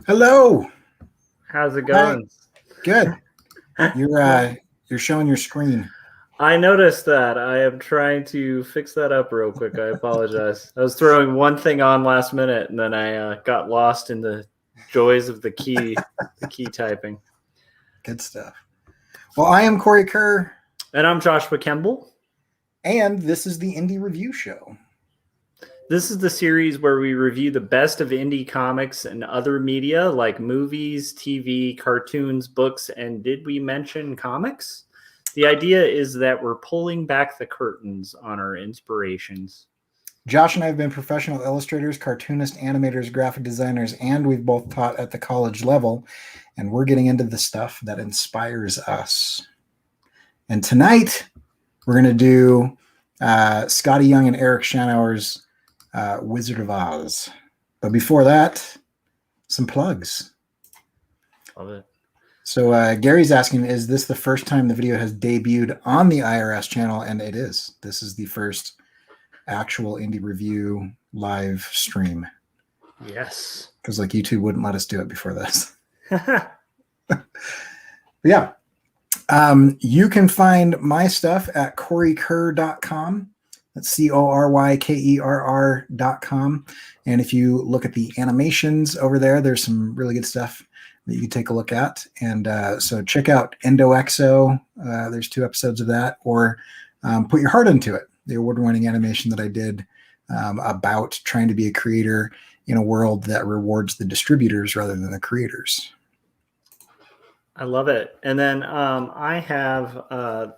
Hello. How's it Hi. going? Good. You're showing your screen. I noticed that. I am trying to fix that up real quick. I apologize. I was throwing one thing on last minute, and then I got lost in the joys of the key typing. Good stuff. Well, I am Cory Kerr. And I'm Joshua Campbell. And this is the Indie Review Show. This is the series where we review the best of indie comics and other media like movies, TV, cartoons, books, and did we mention comics? The idea is that we're pulling back the curtains on our inspirations. Josh and I have been professional illustrators, cartoonists, animators, graphic designers, and we've both taught at the college level. And we're getting into the stuff that inspires us. And tonight, we're going to do Skottie Young and Eric Shanower's Wizard of Oz. But before that, some plugs. Love it. So Gary's asking, is this the first time the video has debuted on the IRS channel? And it is. This is the first actual indie review live stream. Yes. Because like YouTube wouldn't let us do it before this. Yeah. You can find my stuff at corykerr.com. That's CORYKERR.com. And if you look at the animations over there, there's some really good stuff that you can take a look at. And so check out EndoXO. There's 2 episodes of that. Or Put Your Heart Into It, the award-winning animation that I did about trying to be a creator in a world that rewards the distributors rather than the creators. I love it. And then I have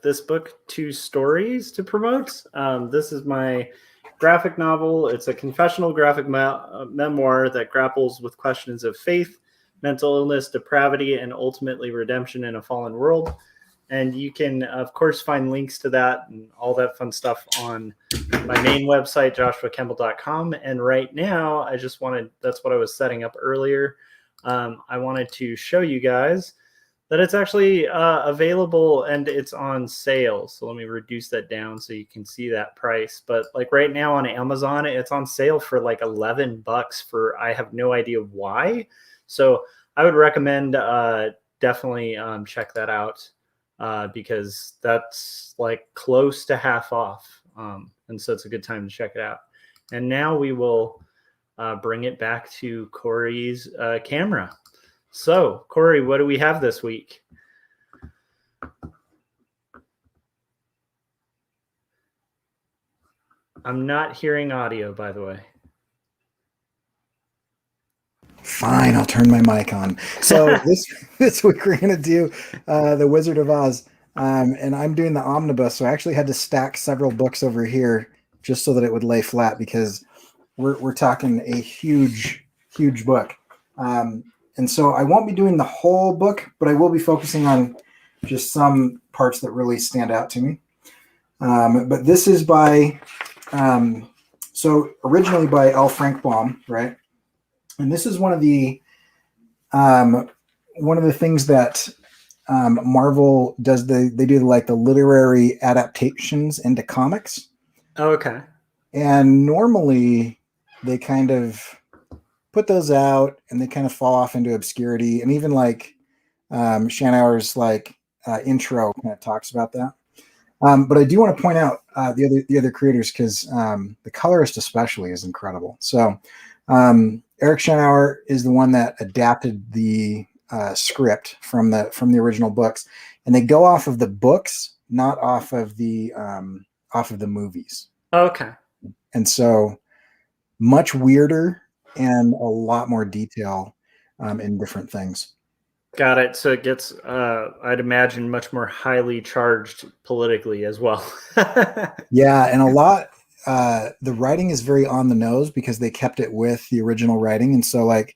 this book, 2 Stories, to promote. This is my graphic novel. It's a confessional graphic memoir that grapples with questions of faith, mental illness, depravity, and ultimately redemption in a fallen world. And you can, of course, find links to that and all that fun stuff on my main website, joshuacampbell.com. And right now, that's what I was setting up earlier. I wanted to show you guys that it's actually available and it's on sale. So let me reduce that down so you can see that price. But like right now on Amazon, it's on sale for like $11 for, I have no idea why. So I would recommend definitely check that out because that's like close to half off. And so it's a good time to check it out. And now we will bring it back to Cory's camera. So, Cory, what do we have this week? I'm not hearing audio, by the way. Fine, I'll turn my mic on. So this week we're going to do The Wizard of Oz. And I'm doing the omnibus, so I actually had to stack several books over here just so that it would lay flat because we're talking a huge, huge book. And so I won't be doing the whole book, but I will be focusing on just some parts that really stand out to me. But this is by, so originally by L. Frank Baum, right? And this is one of the things that Marvel does. They do like the literary adaptations into comics. Oh, okay. And normally they kind of put those out and they kind of fall off into obscurity. And even like Shanower's like intro kind of talks about that. But I do want to point out the other creators because the colorist especially is incredible. So Eric Shanower is the one that adapted the script from the original books, and they go off of the books, not off of the movies. Okay. And so much weirder and a lot more detail in different things. Got it. So it gets, I'd imagine, much more highly charged politically as well. Yeah, and a lot. The writing is very on the nose because they kept it with the original writing, and so like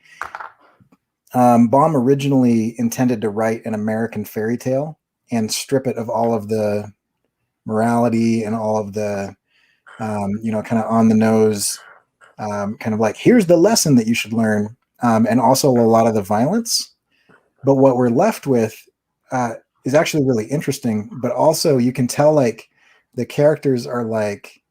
Baum originally intended to write an American fairy tale and strip it of all of the morality and all of the kind of on the nose. Kind of like, here's the lesson that you should learn, and also a lot of the violence. But what we're left with is actually really interesting. But also, you can tell like the characters are like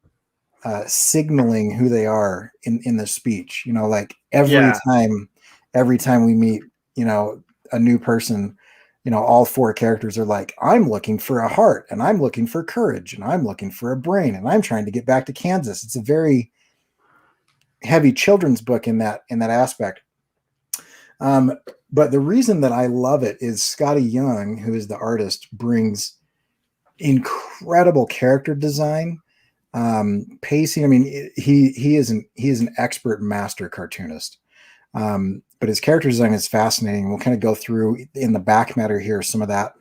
signaling who they are in the speech. Like every time every time we meet, a new person, all four characters are like, I'm looking for a heart, and I'm looking for courage, and I'm looking for a brain, and I'm trying to get back to Kansas. It's a very heavy children's book in that aspect. But the reason that I love it is Skottie Young, who is the artist, brings incredible character design, pacing. I mean, he is an expert master cartoonist. But his character design is fascinating. We'll kind of go through in the back matter here some of that.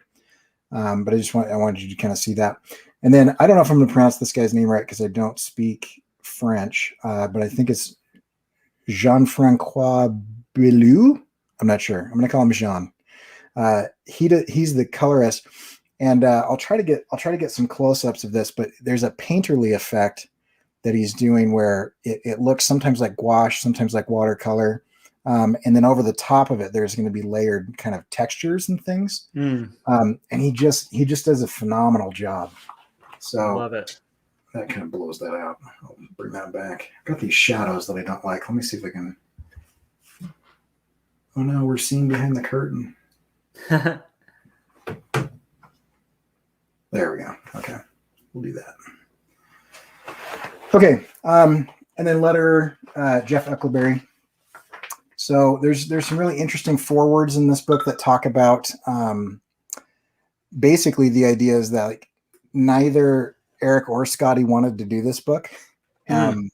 But I wanted you to kind of see that. And then I don't know if I'm going to pronounce this guy's name right because I don't speak French, but I think it's Jean-Francois Belou. I'm not sure. I'm going to call him Jean. He's the colorist, and I'll try to get some close-ups of this. But there's a painterly effect that he's doing where it looks sometimes like gouache, sometimes like watercolor. And then over the top of it, there's going to be layered kind of textures and things. And he just does a phenomenal job. So love it. That kind of blows that out. I'll bring that back. I've got these shadows that I don't like. Let me see if I can. Oh no, we're seeing behind the curtain. There we go. Okay, we'll do that. Okay, and then letter Jeff Uckleberry. So there's some really interesting forewords in this book that talk about basically the idea is that like, neither Eric or Skottie wanted to do this book, and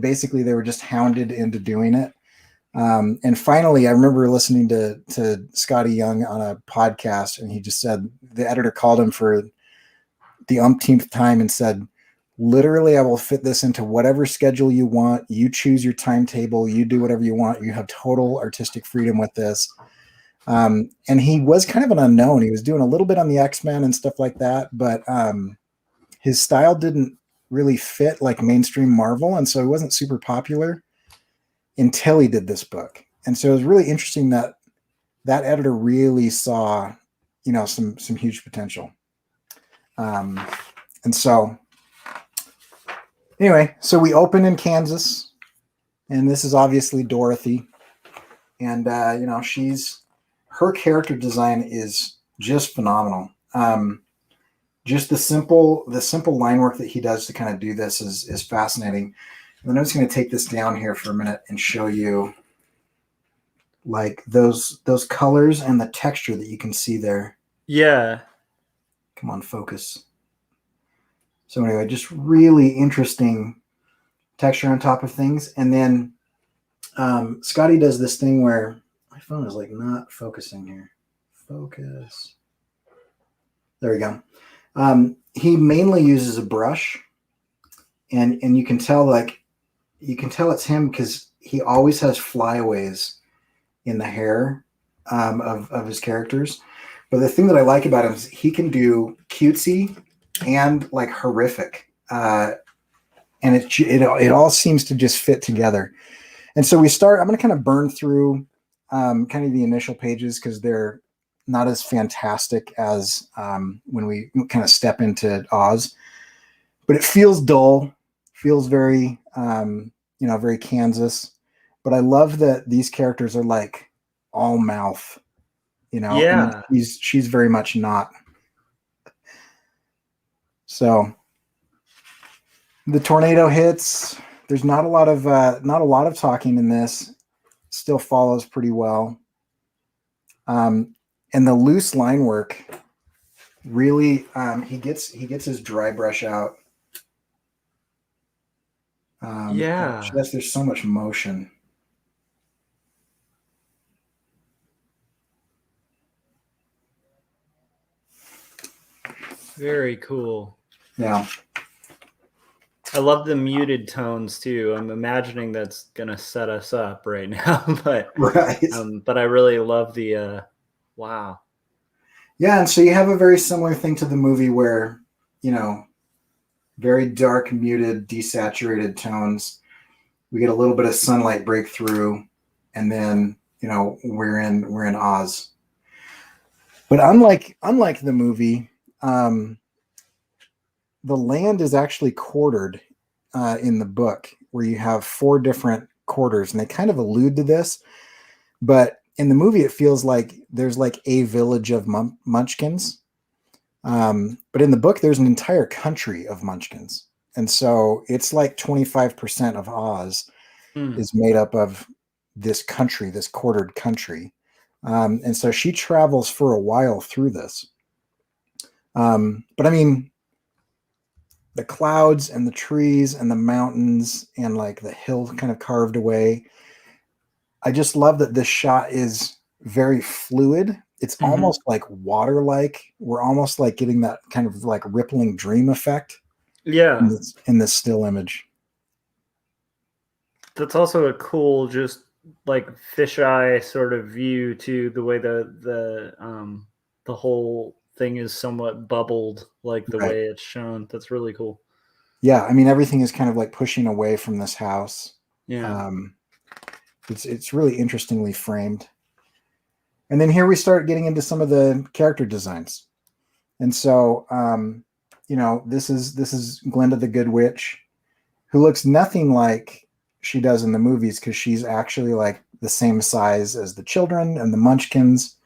basically they were just hounded into doing it. And finally, I remember listening to Skottie Young on a podcast, and he just said the editor called him for the umpteenth time and said, literally, I will fit this into whatever schedule you want. You choose your timetable. You do whatever you want. You have total artistic freedom with this. And he was kind of an unknown. He was doing a little bit on the X-Men and stuff like that, but his style didn't really fit like mainstream Marvel, and so he wasn't super popular until he did this book. And so it was really interesting that editor really saw, some huge potential. And so anyway, so we open in Kansas, and this is obviously Dorothy. And, her character design is just phenomenal. Just the simple line work that he does to kind of do this is fascinating. And then I'm just going to take this down here for a minute and show you like those colors and the texture that you can see there. Yeah. Come on, focus. So anyway, just really interesting texture on top of things. And then Skottie does this thing where my phone is like not focusing here. Focus. There we go. He mainly uses a brush, and you can tell it's him because he always has flyaways in the hair of his characters. But the thing that I like about him is he can do cutesy and like horrific, and it all seems to just fit together. And so we start. I'm going to kind of burn through kind of the initial pages because they're not as fantastic as when we kind of step into Oz, but it feels dull, feels very very Kansas. But I love that these characters are like all mouth, Yeah. and she's very much not. So the tornado hits. There's not a lot of talking in this. Still follows pretty well. And the loose line work really, he gets his dry brush out. There's so much motion. Very cool. Yeah. I love the muted tones too. I'm imagining that's gonna set us up right now, but right. But I really love the wow. Yeah, and so you have a very similar thing to the movie where, very dark, muted, desaturated tones. We get a little bit of sunlight breakthrough, and then we're in Oz. But unlike the movie, the land is actually quartered in the book, where you have 4 different quarters, and they kind of allude to this. But in the movie, it feels like there's like a village of munchkins. But in the book, there's an entire country of munchkins. And so it's like 25% of Oz Hmm. is made up of this country, this quartered country. And so she travels for a while through this. But I mean, the clouds and the trees and the mountains and like the hill kind of carved away. I just love that this shot is very fluid. It's Mhm. almost like water like. We're almost like getting that kind of like rippling dream effect Yeah. in this still image. That's also a cool, just like fisheye sort of view to the way the whole thing is somewhat bubbled, like the Right. way it's shown. That's really cool. Yeah. I mean, everything is kind of like pushing away from this house. Yeah. Um, it's really interestingly framed. And then here we start getting into some of the character designs. And so, this is Glinda the Good Witch, who looks nothing like she does in the movies because she's actually like the same size as the children and the Munchkins.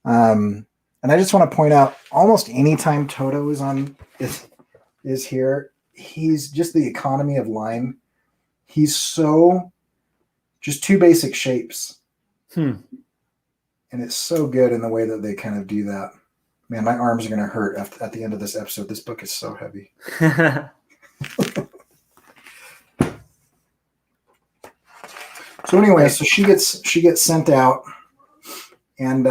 And I just want to point out, almost anytime Toto is here, he's just the economy of line. He's so just two basic shapes, Hmm. and it's so good in the way that they kind of do that. Man, my arms are going to hurt at the end of this episode. This book is so heavy. So anyway, so she gets sent out, and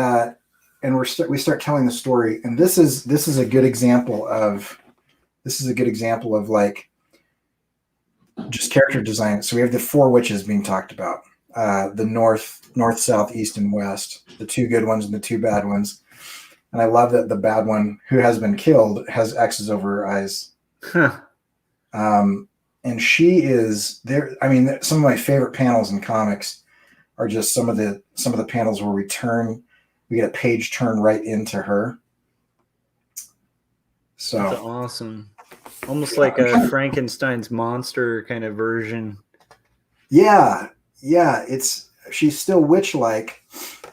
we start telling the story. And this is a good example of like just character design. So we have the four witches being talked about: the north, south, east, and west. The two good ones and the two bad ones. And I love that the bad one, who has been killed, has X's over her eyes. Huh. And she is there. I mean, some of my favorite panels in comics are just some of the panels where we get a page turn right into her. So That's awesome. Almost like a Frankenstein's monster kind of version. yeah, she's still witch-like,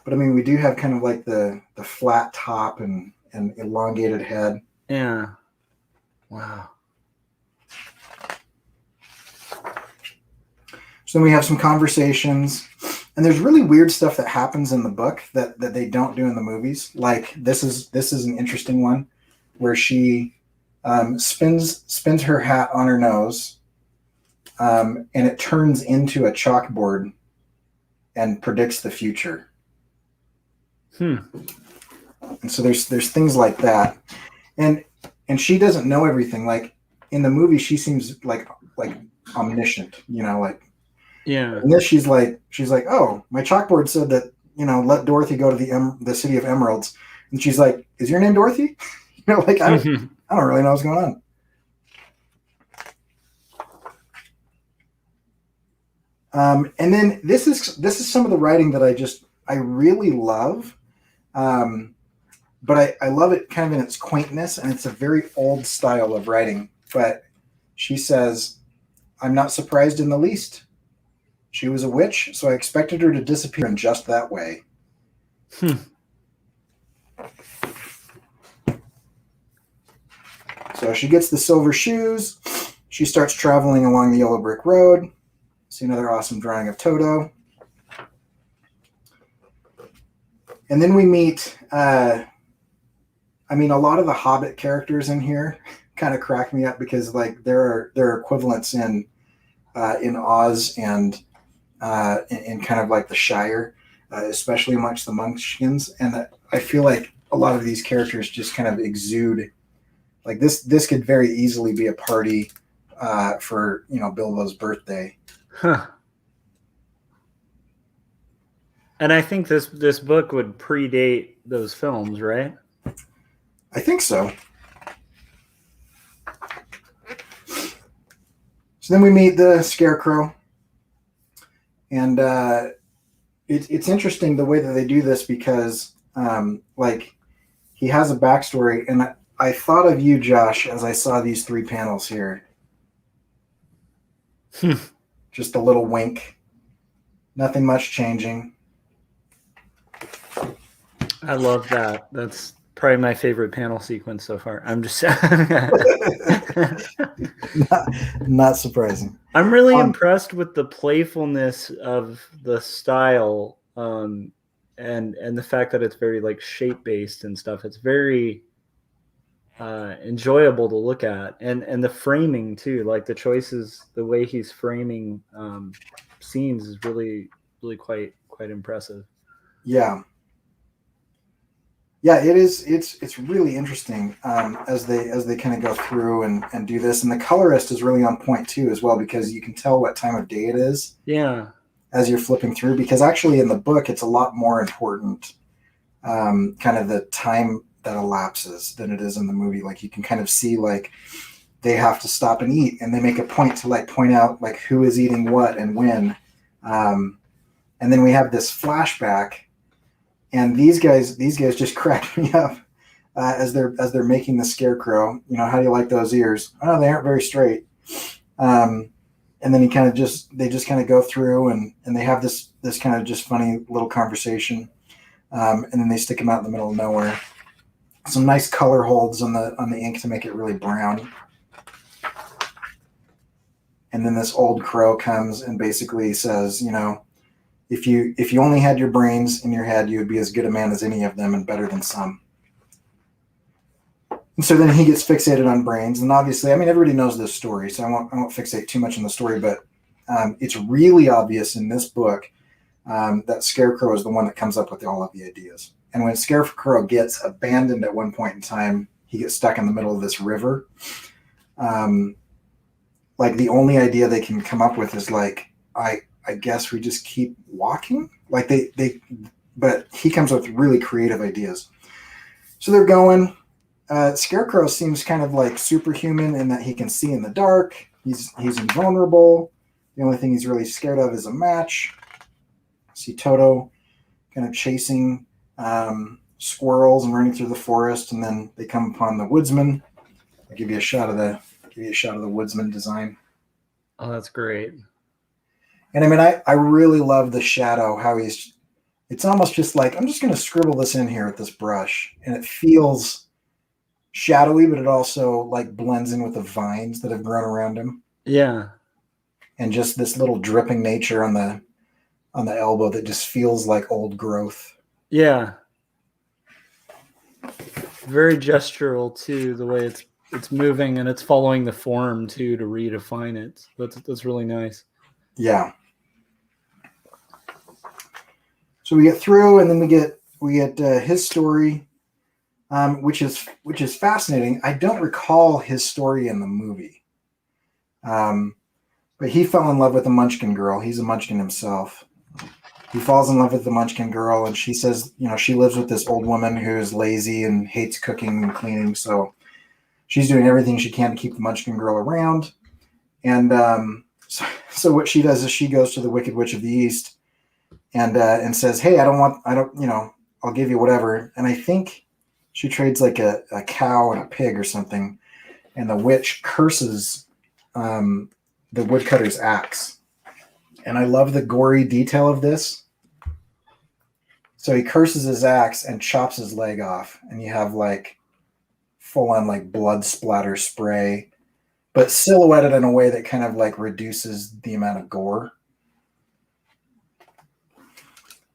but I mean, we do have kind of like the flat top and elongated head. Yeah. Wow. So then we have some conversations, and there's really weird stuff that happens in the book that they don't do in the movies. Like this is an interesting one where she spins her hat on her nose, and it turns into a chalkboard and predicts the future. And so there's things like that, and she doesn't know everything. Like in the movie, she seems like omniscient, like. Yeah. And this, she's like, oh, my chalkboard said that, let Dorothy go to the city of emeralds, and she's like, is your name Dorothy? Like I don't really know what's going on. And then this is some of the writing that I really love, but I love it kind of in its quaintness, and it's a very old style of writing. But she says, I'm not surprised in the least. She was a witch, so I expected her to disappear in just that way. So she gets the silver shoes. She starts traveling along the yellow brick road. See another awesome drawing of Toto. And then we meet, a lot of the Hobbit characters in here kind of crack me up because like there are equivalents in Oz and in kind of like the Shire, especially amongst the Munchkins. And I feel like a lot of these characters just kind of exude like this could very easily be a party for Bilbo's birthday. Huh. And I think this book would predate those films, right? I think so. So then we meet the Scarecrow, and it's interesting the way that they do this because like he has a backstory, and I thought of you, Josh, as I saw these three panels here. Just a little wink. Nothing much changing. I love that. That's probably my favorite panel sequence so far. I'm just Not surprising. I'm really Um, impressed with the playfulness of the style, and the fact that it's very like shape based and stuff. It's very enjoyable to look at, and the framing too. Like the choices, the way he's framing scenes is really quite impressive. yeah. Yeah, it is. It's really interesting as they kind of go through and do this, and the colorist is really on point too as well because you can tell what time of day it is Yeah, as you're flipping through. Because actually, in the book, it's a lot more important, kind of the time that elapses than it is in the movie. Like you can kind of see like they have to stop and eat, and they make a point to like point out like who is eating what and when, and then we have this flashback. And these guys just crack me up as they're making the scarecrow. You know, how do you like those ears? Oh, they aren't very straight. And then they just kind of go through and they have this kind of just funny little conversation. And then they stick him out in the middle of nowhere. Some nice color holds on the ink to make it really brown. And then this old crow comes and basically says, you know, if you only had your brains in your head, you would be as good a man as any of them and better than some. And so then he gets fixated on brains, and obviously, I mean, everybody knows this story, so I won't fixate too much on the story, but it's really obvious in this book that Scarecrow is the one that comes up with all of the ideas. And when Scarecrow gets abandoned at one point in time, he gets stuck in the middle of this river. Like the only idea they can come up with is like, I guess we just keep walking. Like but he comes up with really creative ideas. So they're going. Scarecrow seems kind of like superhuman in that he can see in the dark. He's invulnerable. The only thing he's really scared of is a match. See Toto kind of chasing squirrels and running through the forest, and then they come upon the woodsman. I'll give you a shot of the woodsman design. oh, that's great. And I mean, I really love the shadow, how it's almost just like, I'm just going to scribble this in here with this brush. And it feels shadowy, but it also like blends in with the vines that have grown around him. Yeah. And just this little dripping nature on the elbow that just feels like old growth. Yeah. Very gestural too, the way it's moving and it's following the form too to redefine it. That's really nice. Yeah. So we get through, and then we get his story, which is fascinating. I don't recall his story in the movie, but he fell in love with a Munchkin girl. He's a Munchkin himself. He falls in love with the Munchkin girl, and she says, you know, she lives with this old woman who's lazy and hates cooking and cleaning. So she's doing everything she can to keep the Munchkin girl around. And so what she does is she goes to the Wicked Witch of the East and says, hey, I'll give you whatever. And I think she trades like a cow and a pig or something. And the witch curses the woodcutter's axe. And I love the gory detail of this. So he curses his axe and chops his leg off. And you have like full on like blood splatter spray, but silhouetted in a way that kind of like reduces the amount of gore.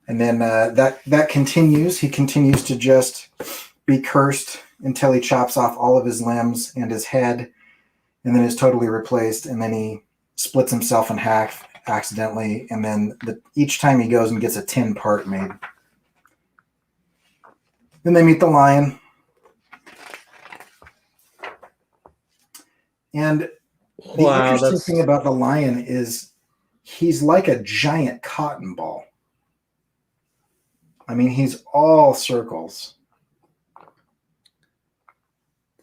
And then that continues. He continues to just be cursed until he chops off all of his limbs and his head, and then is totally replaced. And then he splits himself in half accidentally. And then each time he goes and gets a tin part made. Then they meet the lion. And the interesting thing about the lion is he's like a giant cotton ball. I mean, he's all circles.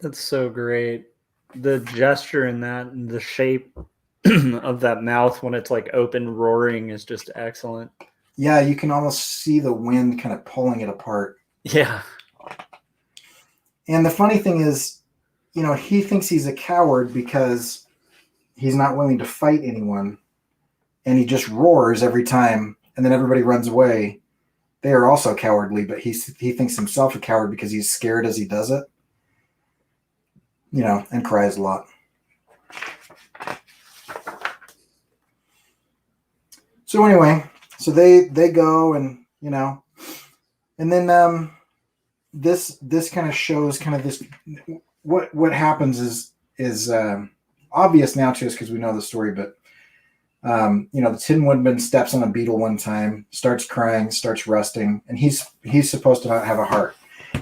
That's so great. The gesture in that and the shape of that mouth when it's like open roaring is just excellent. Yeah, you can almost see the wind kind of pulling it apart. Yeah. And the funny thing is, you know, he thinks he's a coward because he's not willing to fight anyone. And he just roars every time. And then everybody runs away. they are also cowardly, but he thinks himself a coward because he's scared as he does it, and cries a lot. So anyway, so they go and and then this kind of shows kind of this what happens is obvious now to us because we know the story, but the Tin Woodman steps on a beetle one time, starts crying, starts rusting, and he's supposed to not have a heart,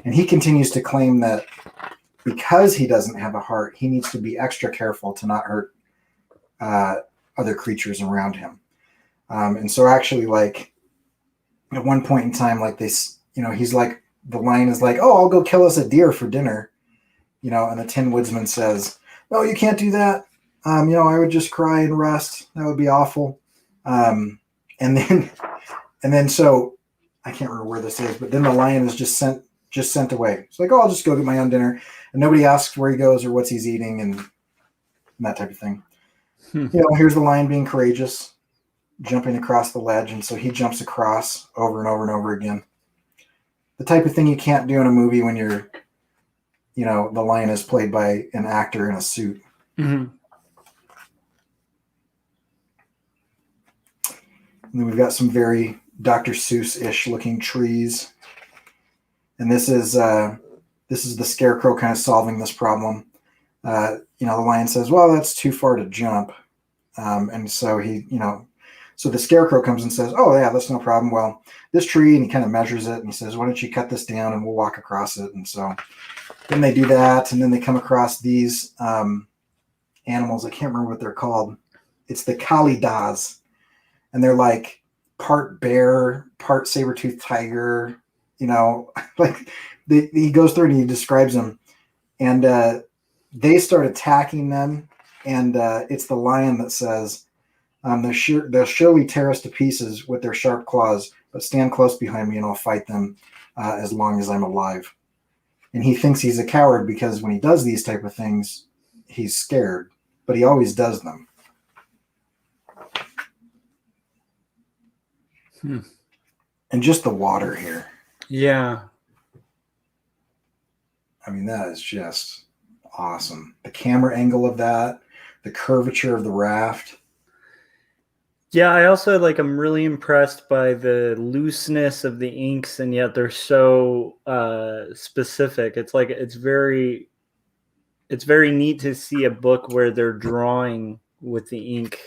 and he continues to claim that because he doesn't have a heart, he needs to be extra careful to not hurt other creatures around him. And so actually, like at one point in time, like he's like, the lion is like, oh, I'll go kill us a deer for dinner, and the Tin Woodsman says, no, you can't do that. I would just cry and rust. That would be awful. And then so I can't remember where this is, but then the lion is just sent away. It's like, oh, I'll just go get my own dinner, and nobody asks where he goes or what he's eating and that type of thing. Here's the lion being courageous, jumping across the ledge, and so he jumps across over and over and over again. The type of thing you can't do in a movie when you're, the lion is played by an actor in a suit. Mm-hmm. And then we've got some very Dr. Seuss-ish looking trees. And this is the Scarecrow kind of solving this problem. The lion says, well, that's too far to jump. And so so the Scarecrow comes and says, oh, yeah, that's no problem. Well, this tree, and he kind of measures it, and he says, why don't you cut this down and we'll walk across it. And so then they do that, and then they come across these animals. I can't remember what they're called. It's the Kalidas. And they're like part bear, part saber-toothed tiger, like he goes through and he describes them. And they start attacking them. And it's the lion that says, they'll surely tear us to pieces with their sharp claws, but stand close behind me and I'll fight them as long as I'm alive. And he thinks he's a coward because when he does these type of things, he's scared, but he always does them. And just the water here. Yeah. I mean, that is just awesome. The camera angle of that, the curvature of the raft. Yeah, I also I'm really impressed by the looseness of the inks, and yet they're so specific. It's very neat to see a book where they're drawing with the ink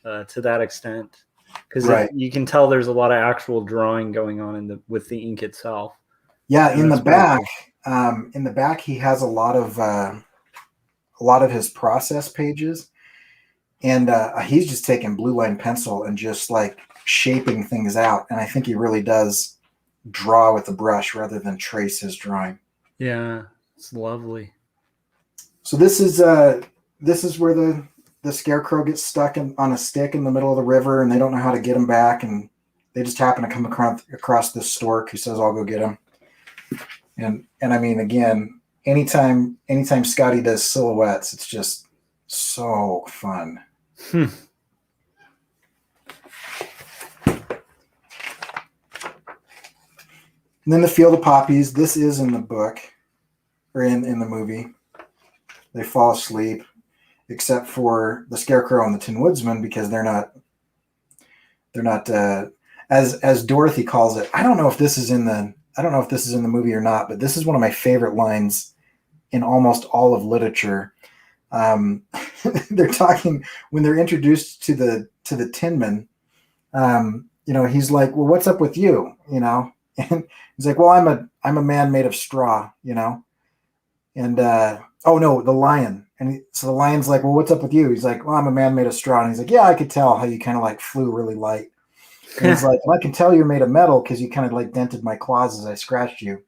to that extent, because right. You can tell there's a lot of actual drawing going on with the ink itself. Yeah, in the back, he has a lot of his process pages. And he's just taking blue line pencil and just like shaping things out. And I think he really does draw with a brush rather than trace his drawing. Yeah, it's lovely. So this is where the Scarecrow gets stuck on a stick in the middle of the river, and they don't know how to get him back. And they just happen to come across this stork who says, I'll go get him. And I mean, again, anytime Skottie does silhouettes, it's just so fun. And then the Field of Poppies. This is in the book, or in the movie. They fall asleep, except for the Scarecrow and the Tin Woodsman, because they're not as Dorothy calls it. I don't know if this is in the movie or not, but this is one of my favorite lines in almost all of literature. They're talking when they're introduced to the Tinman. He's like, well, what's up with you? And he's like, well, I'm a man made of straw, and oh no, the lion. And so the lion's like, well, what's up with you? He's like, well, I'm a man made of straw. And he's like, yeah, I could tell how you kind of like flew really light. And he's like, well, I can tell you're made of metal because you kind of like dented my claws as I scratched you.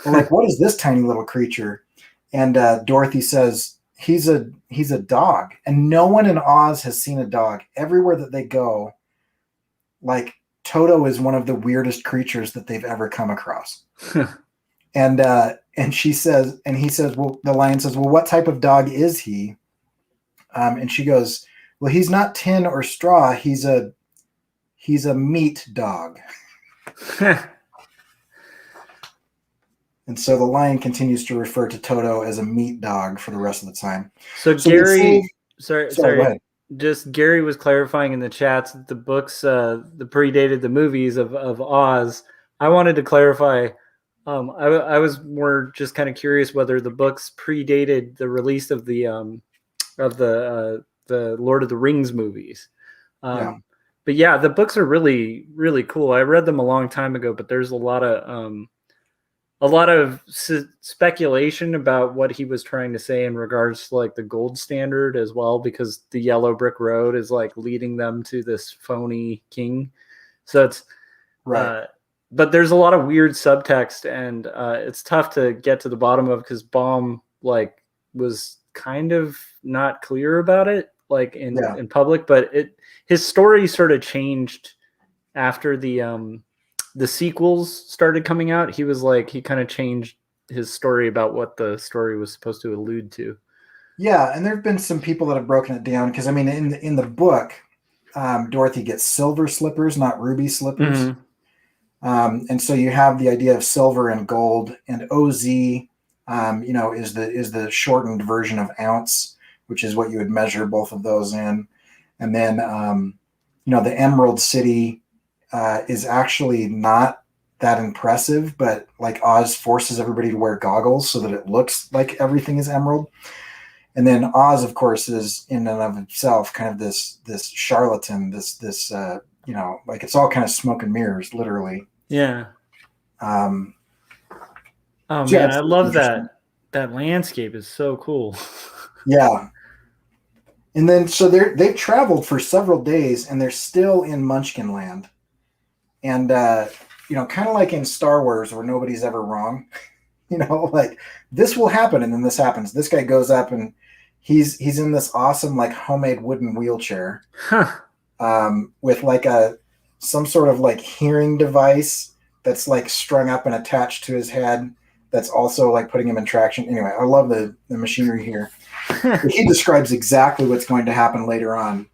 Well, like, what is this tiny little creature? And Dorothy says, he's a dog. And no one in Oz has seen a dog. Everywhere that they go, like, Toto is one of the weirdest creatures that they've ever come across. And he says, well, the lion says, well, what type of dog is he? And she goes, well, he's not tin or straw. He's a meat dog. And so the lion continues to refer to Toto as a meat dog for the rest of the time. So So they Gary, say, go sorry, ahead. just Gary was clarifying in the chats that the books the predated the movies of Oz. I wanted to clarify. I was more just kind of curious whether the books predated the release of the Lord of the Rings movies. Yeah. But yeah, the books are really really cool. I read them a long time ago, but there's a lot of speculation about what he was trying to say in regards to like the gold standard as well, because the yellow brick road is like leading them to this phony king. So it's Right. but there's a lot of weird subtext, and it's tough to get to the bottom of, because Baum like was kind of not clear about it like Yeah. in public, but his story sort of changed after the sequels started coming out. He was like, he kind of changed his story about what the story was supposed to allude to. Yeah, and there have been some people that have broken it down because I mean, in the book, Dorothy gets silver slippers, not ruby slippers. Mm-hmm. And so you have the idea of silver and gold, and OZ, is the shortened version of ounce, which is what you would measure both of those in. And then, the Emerald City is actually not that impressive, but like Oz forces everybody to wear goggles so that it looks like everything is emerald. And then Oz, of course, is in and of himself kind of this charlatan, this like it's all kind of smoke and mirrors, literally. Yeah. Um, Oh so yeah, man, I it's love interesting. that landscape is so cool. Yeah, and then so they've traveled for several days, and they're still in Munchkin Land, and kind of like in Star Wars, where nobody's ever wrong. Like this will happen, and then this happens. This guy goes up, and he's in this awesome like homemade wooden wheelchair, Huh. with like some sort of like hearing device that's like strung up and attached to his head. That's also like putting him in traction. Anyway, I love the machinery here. But he describes exactly what's going to happen later on.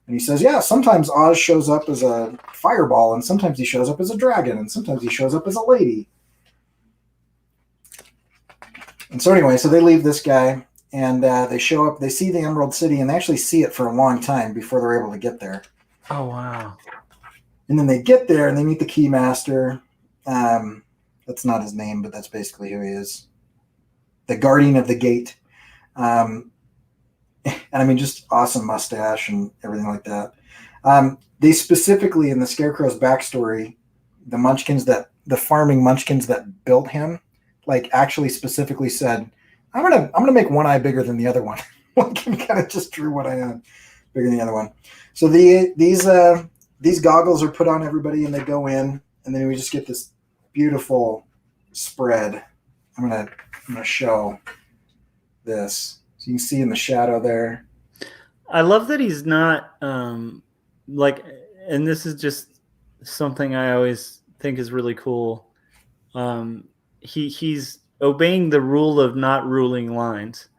And he says, yeah, sometimes Oz shows up as a fireball, and sometimes he shows up as a dragon, and sometimes he shows up as a lady. And so anyway, so they leave this guy, and they show up, they see the Emerald City, and they actually see it for a long time before they're able to get there. Oh, wow. And then they get there, and they meet the Keymaster. That's not his name, but that's basically who he is. The Guardian of the Gate. And I mean, just awesome mustache and everything like that. They specifically, in the Scarecrow's backstory, the farming munchkins that built him, like actually specifically said, I'm gonna make one eye bigger than the other one. One can kind of just drew one eye on bigger than the other one. So these goggles are put on everybody, and they go in, and then we just get this beautiful spread. I'm gonna show this. So you can see in the shadow there. I love that he's not like, and this is just something I always think is really cool. He's obeying the rule of not ruling lines.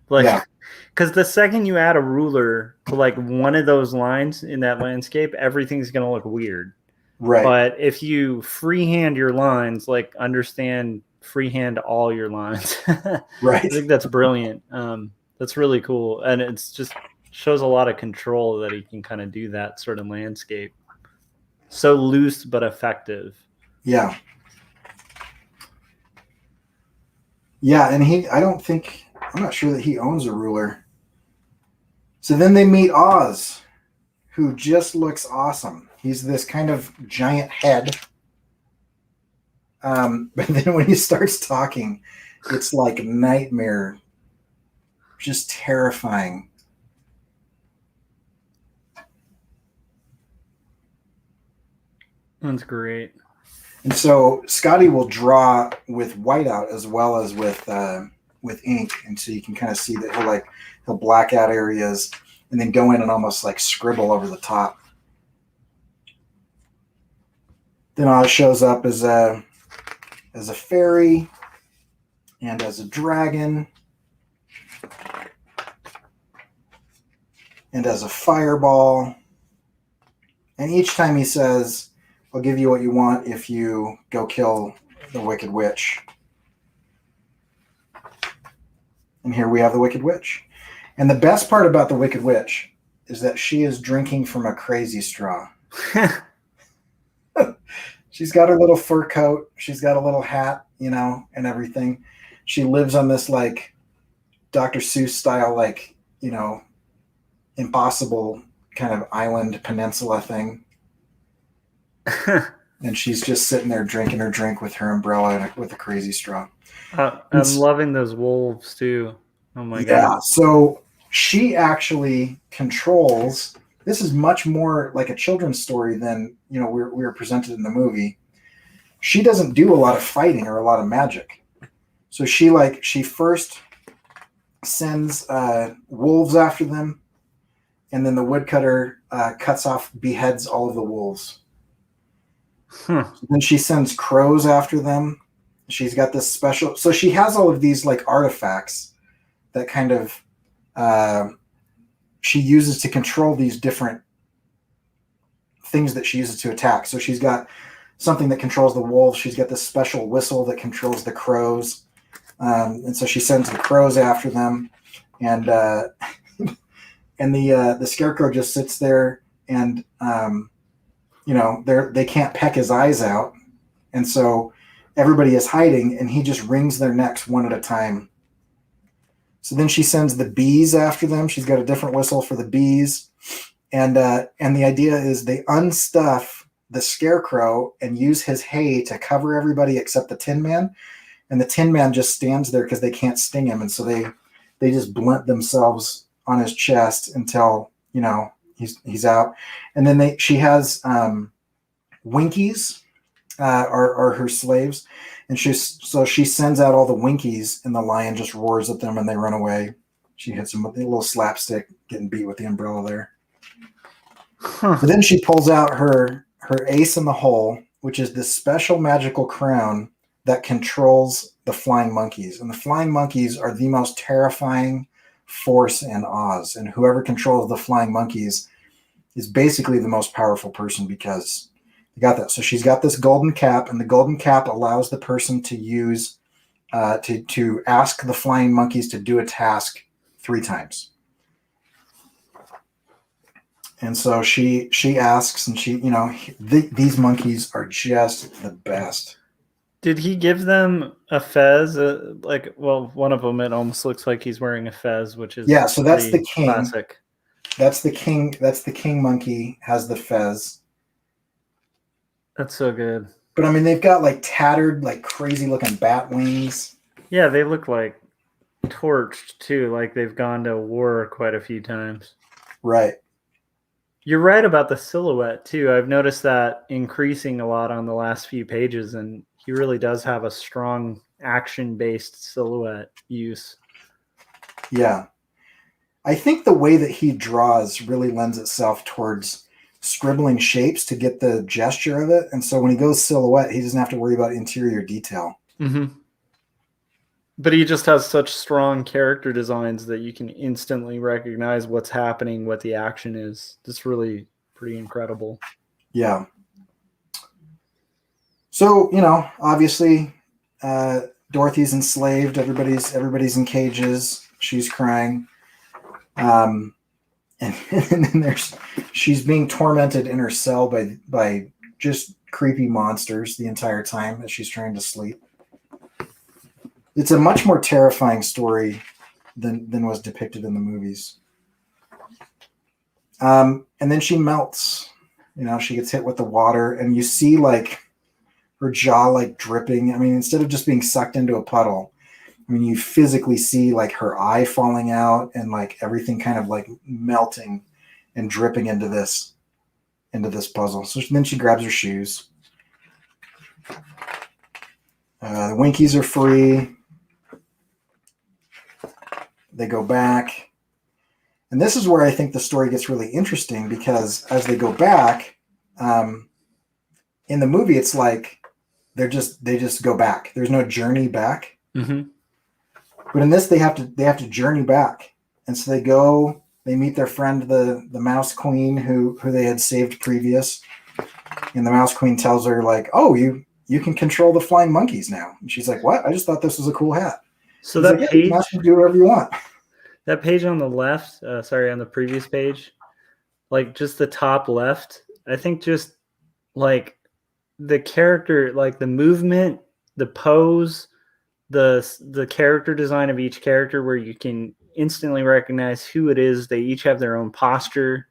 Like, because the second you add a ruler to like one of those lines in that landscape, everything's gonna look weird. Right. But if you freehand your lines, like understand freehand all your lines. Right. I think that's brilliant. That's really cool. And it's just shows a lot of control that he can kind of do that sort of landscape. So loose but effective. Yeah. Yeah, and I'm not sure that he owns a ruler. So then they meet Oz, who just looks awesome. He's this kind of giant head. But then when he starts talking, it's like nightmare, just terrifying. That's great. And so Skottie will draw with whiteout as well as with ink, and so you can kind of see that he'll black out areas and then go in and almost like scribble over the top. Then Oz shows up as a fairy and as a dragon and as a fireball. And each time he says, I'll give you what you want if you go kill the Wicked Witch. And here we have the Wicked Witch. And the best part about the Wicked Witch is that she is drinking from a crazy straw. She's got her little fur coat. She's got a little hat, you know, and everything. She lives on this like Dr. Seuss style, like, you know, impossible kind of island peninsula thing. And she's just sitting there drinking her drink with her umbrella and with a crazy straw. I'm loving those wolves too. Oh my god. Yeah. So she actually controls. This is much more like a children's story than, you know, we were presented in the movie. She doesn't do a lot of fighting or a lot of magic. So she first sends wolves after them, and then the woodcutter beheads all of the wolves. So then she sends crows after them. She's got this special. So she has all of these like artifacts that kind of she uses to control these different things that she uses to attack. So she's got something that controls the wolves. She's got this special whistle that controls the crows. And so she sends the crows after them. And and the scarecrow just sits there and, you know, they can't peck his eyes out. And so everybody is hiding, and he just wrings their necks one at a time. So then she sends the bees after them. She's got a different whistle for the bees. And the idea is they unstuff the scarecrow and use his hay to cover everybody except the Tin Man. And the Tin Man just stands there because they can't sting him. And so they just blunt themselves on his chest until, you know, he's out. And then she has Winkies are her slaves. And she sends out all the Winkies, and the lion just roars at them and they run away. She hits them with a little slapstick, getting beat with the umbrella there. But then she pulls out her ace in the hole, which is this special magical crown that controls the flying monkeys. And the flying monkeys are the most terrifying force in Oz. And whoever controls the flying monkeys is basically the most powerful person, because you got that. So she's got this golden cap, and the golden cap allows the person to use to ask the flying monkeys to do a task 3 times. And so she asks, and she, you know, these monkeys are just the best. Did he give them a fez? Well, one of them, it almost looks like he's wearing a fez, which is so that's the king. Classic. That's the king. That's the king monkey, has the fez. That's so good. But I mean, they've got like tattered, like crazy looking bat wings. Yeah, they look like torched too, like they've gone to war quite a few times. Right. You're right about the silhouette too. I've noticed that increasing a lot on the last few pages, and he really does have a strong action-based silhouette use. Yeah. I think the way that he draws really lends itself towards scribbling shapes to get the gesture of it. And so when he goes silhouette, he doesn't have to worry about interior detail. Mm-hmm. But he just has such strong character designs that you can instantly recognize what's happening, what the action is. It's really pretty incredible. Yeah. So, you know, obviously, Dorothy's enslaved. Everybody's in cages. She's crying. And then she's being tormented in her cell by just creepy monsters the entire time that she's trying to sleep. It's a much more terrifying story than was depicted in the movies. And then she melts. You know, she gets hit with the water, and you see like her jaw like dripping. I mean, instead of just being sucked into a puddle, I mean, you physically see like her eye falling out and like everything kind of like melting and dripping into this puzzle. So then she grabs her shoes. The Winkies are free. They go back. And this is where I think the story gets really interesting, because as they go back, in the movie, it's like they just go back. There's no journey back. Mm-hmm. But in this, they have to journey back. And so they meet their friend, the Mouse Queen, who they had saved previous. And the Mouse Queen tells her like, "Oh, you can control the flying monkeys now." And she's like, "What? I just thought this was a cool hat." So He's that like, yeah, you can ask him to do whatever you want. that page on the left, on the previous page, like just the top left, I think just like the character, like the movement, the pose, the character design of each character, where you can instantly recognize who it is. They each have their own posture.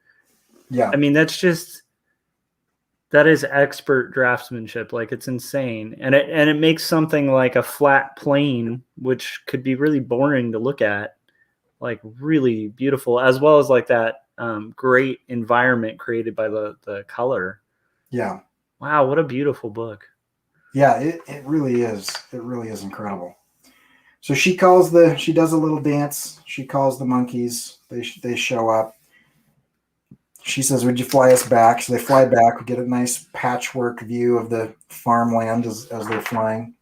Yeah. I mean, that is expert draftsmanship. Like, it's insane. And it makes something like a flat plane, which could be really boring to look at, like really beautiful, as well as like that great environment created by the color. Yeah. Wow, what a beautiful book. Yeah, it really is. It really is incredible. So she does a little dance. She calls the monkeys. They show up. She says, would you fly us back? So they fly back. We get a nice patchwork view of the farmland as they're flying.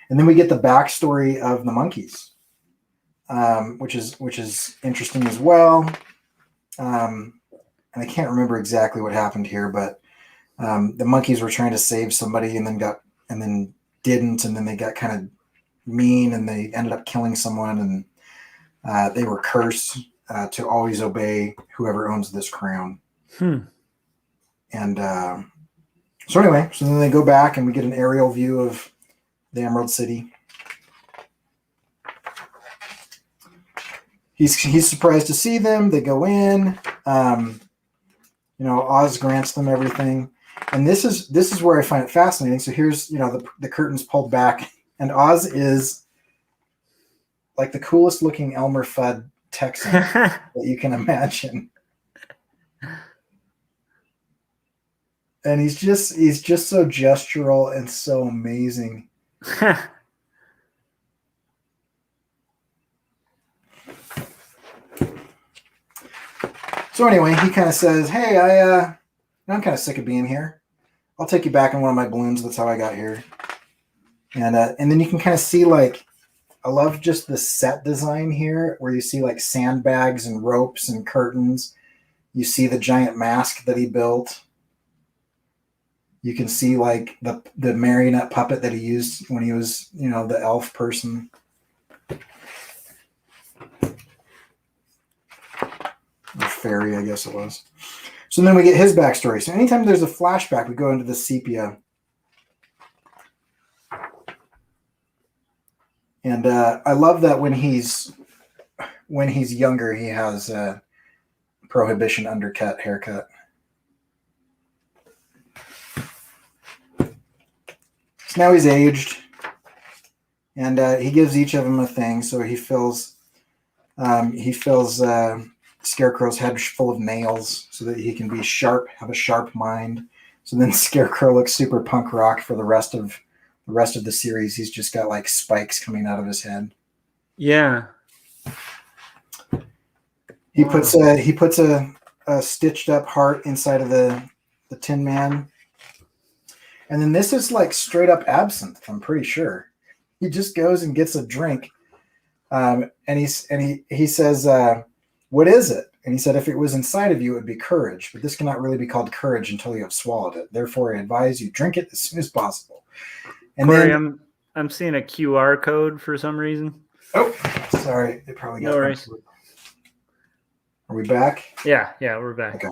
And then we get the backstory of the monkeys, which is interesting as well. And I can't remember exactly what happened here, but the monkeys were trying to save somebody and then didn't, and then they got kind of mean and they ended up killing someone, and they were cursed to always obey whoever owns this crown. And so then they go back and we get an aerial view of the Emerald City. He's surprised to see them. They go in. Oz grants them everything. And this is where I find it fascinating. So here's, the curtains pulled back, and Oz is like the coolest looking Elmer Fudd Texan that you can imagine. And he's just so gestural and so amazing. So anyway, he kind of says, hey, I'm kind of sick of being here. I'll take you back in one of my balloons. That's how I got here. And then you can kind of see, like, I love just the set design here, where you see like sandbags and ropes and curtains. You see the giant mask that he built. You can see like the marionette puppet that he used when he was, the elf person. Or fairy, I guess it was. So then we get his backstory. So anytime there's a flashback, we go into the sepia. And I love that when he's younger, he has a prohibition undercut haircut. So now he's aged, and he gives each of them a thing. So he fills Scarecrow's head full of nails so that he can be sharp, have a sharp mind. So then Scarecrow looks super punk rock for the rest of the series. He's just got like spikes coming out of his head. Yeah. He puts a stitched up heart inside of the Tin Man. And then this is like straight up absinthe, I'm pretty sure. He just goes and gets a drink. And he says, what is it? And he said, if it was inside of you, it would be courage. But this cannot really be called courage until you have swallowed it. Therefore, I advise you drink it as soon as possible. And Cory, then, I'm seeing a QR code for some reason. Oh, sorry. It probably got. No worries. Are we back? Yeah, we're back. Okay.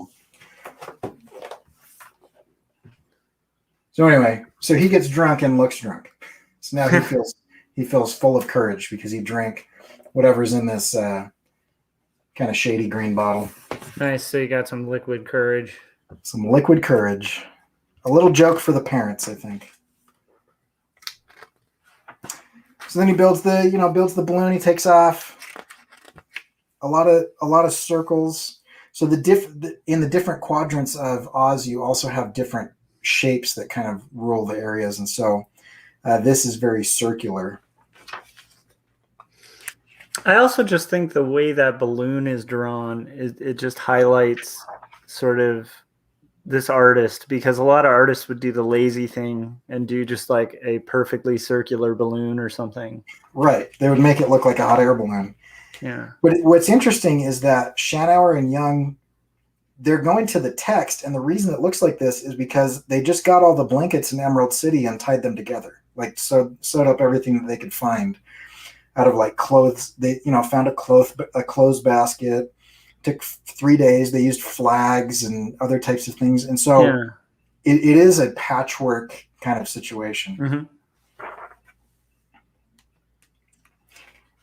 So anyway, so he gets drunk and looks drunk. So now he feels full of courage because he drank whatever's in this kind of shady green bottle. Nice. So you got some liquid courage. Some liquid courage. A little joke for the parents, I think. So then he builds the balloon. He takes off. A lot of circles. So in the different quadrants of Oz, you also have different shapes that kind of rule the areas, and so this is very circular. I also just think the way that balloon is drawn, it just highlights sort of this artist, because a lot of artists would do the lazy thing and do just like a perfectly circular balloon or something. Right. They would make it look like a hot air balloon. Yeah. But what's interesting is that Shanower and Young, they're going to the text, and the reason it looks like this is because they just got all the blankets in Emerald City and tied them together, like sewed up everything that they could find. out of like clothes. They, found a clothes basket. Took 3 days. They used flags and other types of things. And so Yeah. it is a patchwork kind of situation. Mm-hmm.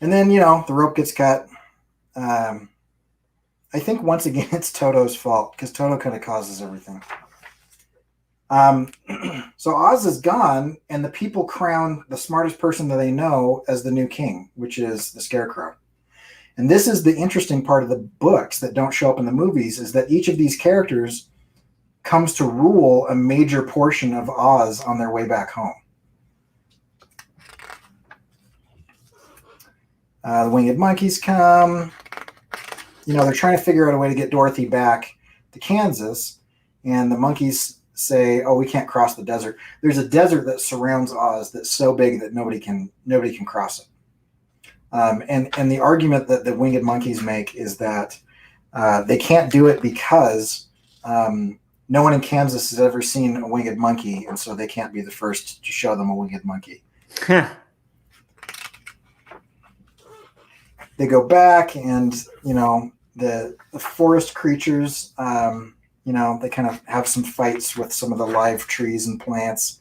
And then, the rope gets cut. I think once again, it's Toto's fault because Toto kind of causes everything. So Oz is gone, and the people crown the smartest person that they know as the new king, which is the Scarecrow. And this is the interesting part of the books that don't show up in the movies, is that each of these characters comes to rule a major portion of Oz on their way back home. The winged monkeys come. They're trying to figure out a way to get Dorothy back to Kansas, and the monkeys say, "Oh, we can't cross the desert." There's a desert that surrounds Oz that's so big that nobody can cross it. And the argument that the winged monkeys make is that they can't do it because no one in Kansas has ever seen a winged monkey, and so they can't be the first to show them a winged monkey. They go back, and the forest creatures, they kind of have some fights with some of the live trees and plants.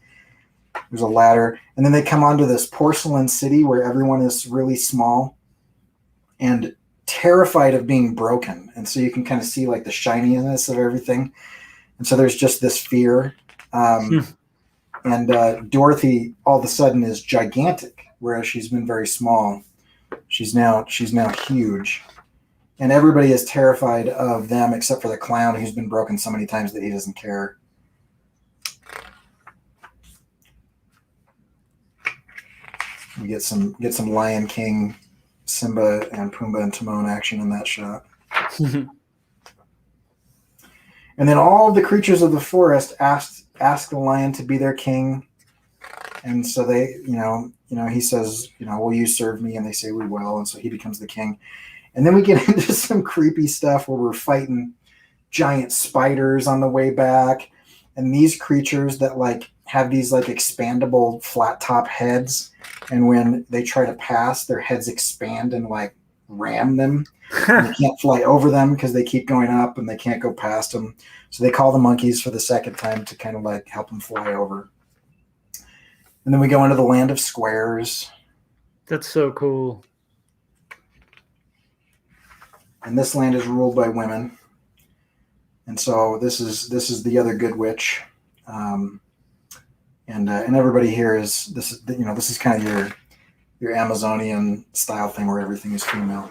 There's a ladder, and then they come onto this porcelain city where everyone is really small and terrified of being broken, and so you can kind of see like the shininess of everything, and so there's just this fear. And Dorothy all of a sudden is gigantic, whereas she's been very small. She's now huge, and everybody is terrified of them except for the clown, who's been broken so many times that he doesn't care. We get some Lion King, Simba and Pumbaa and Timon action in that shot. And then all of the creatures of the forest ask the lion to be their king. And so they, he says, will you serve me? And they say, we will. And so he becomes the king. And then we get into some creepy stuff where we're fighting giant spiders on the way back. And these creatures that like have these like expandable flat top heads. And when they try to pass, their heads expand and like ram them. And they can't fly over them because they keep going up and they can't go past them. So they call the monkeys for the second time to kind of like help them fly over. And then we go into the land of squares. That's so cool. And this land is ruled by women. And so this is the other good witch. And everybody here is this is kind of your Amazonian style thing where everything is female.